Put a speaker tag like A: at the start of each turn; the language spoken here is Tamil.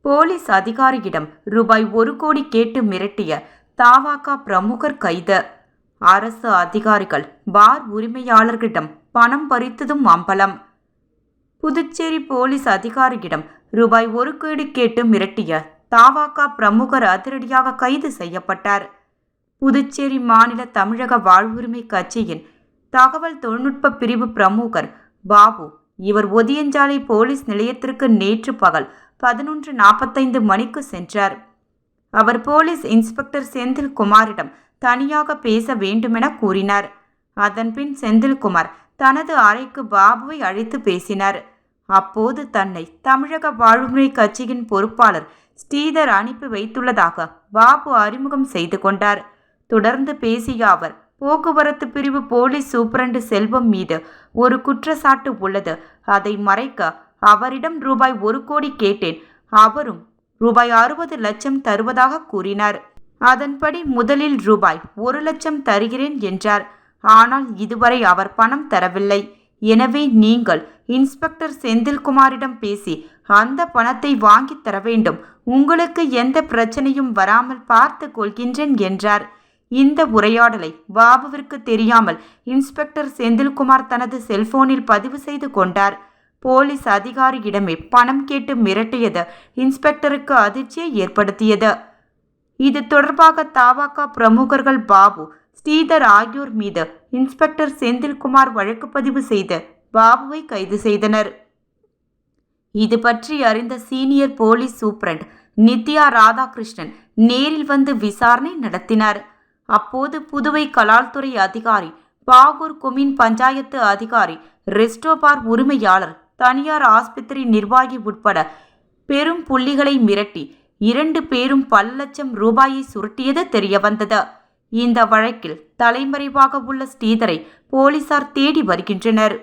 A: போலீஸ் அதிகாரியிடம் ரூபாய் 1 கோடி கேட்டு மிரட்டிய தவாக பிரமுகர் கைது. அரசு அதிகாரிகள் பார் உரிமையாளர்களிடம் பணம் பறித்ததும் அம்பலம். புதுச்சேரி போலீஸ் அதிகாரியிடம் ரூபாய் 1 கோடி கேட்டு மிரட்டிய தவாக பிரமுகர் அதிரடியாக கைது செய்யப்பட்டார். புதுச்சேரி மாநில தமிழக வாழ்வுரிமை கட்சியின் தகவல் தொழில்நுட்ப பிரிவு பிரமுகர் பாபு. இவர் ஒதியஞ்சாலை போலீஸ் நிலையத்திற்கு நேற்று பகல் 11:45 மணிக்கு சென்றார். அவர் போலீஸ் இன்ஸ்பெக்டர் செந்தில்குமாரிடம் தனியாக பேச வேண்டுமென கூறினார். அதன்பின் செந்தில்குமார் தனது அறைக்கு பாபுவை அழைத்து பேசினார். அப்போது தன்னை தமிழக வாழ்வுரிமை கட்சியின் பொறுப்பாளர் ஸ்ரீதர் அனுப்பி வைத்துள்ளதாக பாபு அறிமுகம் செய்து கொண்டார். தொடர்ந்து பேசிய அவர், போக்குவரத்து பிரிவு போலீஸ் சூப்பரண்டு செல்வம் மீது ஒரு குற்றச்சாட்டு உள்ளது. அதை மறைக்க அவரிடம் ரூபாய் 1 கோடி கேட்டேன். அவரும் ரூபாய் 60 லட்சம் தருவதாக கூறினார். அதன்படி முதலில் ரூபாய் 1 லட்சம் தருகிறேன் என்றார். ஆனால் இதுவரை அவர் பணம் தரவில்லை. எனவே நீங்கள் இன்ஸ்பெக்டர் செந்தில்குமாரிடம் பேசி அந்த பணத்தை வாங்கி தர வேண்டும். உங்களுக்கு எந்த பிரச்சனையும் வராமல் பார்த்து கொள்கின்றேன் என்றார். இந்த உரையாடலை பாபுவிற்கு தெரியாமல் இன்ஸ்பெக்டர் செந்தில்குமார் தனது செல்போனில் பதிவு செய்து கொண்டார். போலீஸ் அதிகாரியிடமே பணம் கேட்டு மிரட்டியது இன்ஸ்பெக்டருக்கு அதிர்ச்சியை ஏற்படுத்தியது. இது தொடர்பாக தவாக பிரமுகர்கள் பாபு, ஸ்ரீதர் ஆகியோர் மீது இன்ஸ்பெக்டர் செந்தில்குமார் வழக்கு பதிவு செய்து பாபுவை கைது செய்தனர். இது பற்றி அறிந்த senior police superintendent Nithya Radhakrishnan நேரில் வந்து விசாரணை நடத்தினார். அப்போது புதுவை கலால்துறை அதிகாரி, பாகூர் கொம்யூன் பஞ்சாயத்து அதிகாரி, ரெஸ்டோபார் உரிமையாளர், தனியார் ஆஸ்பத்திரி நிர்வாகி உட்பட பெரும் புள்ளிகளை மிரட்டி 2 பேரும் பல லட்சம் ரூபாயை சுருட்டியது தெரியவந்தது. இந்த வழக்கில் தலைமறைவாக உள்ள ஸ்ரீதரை போலீசார் தேடி வருகின்றனர்.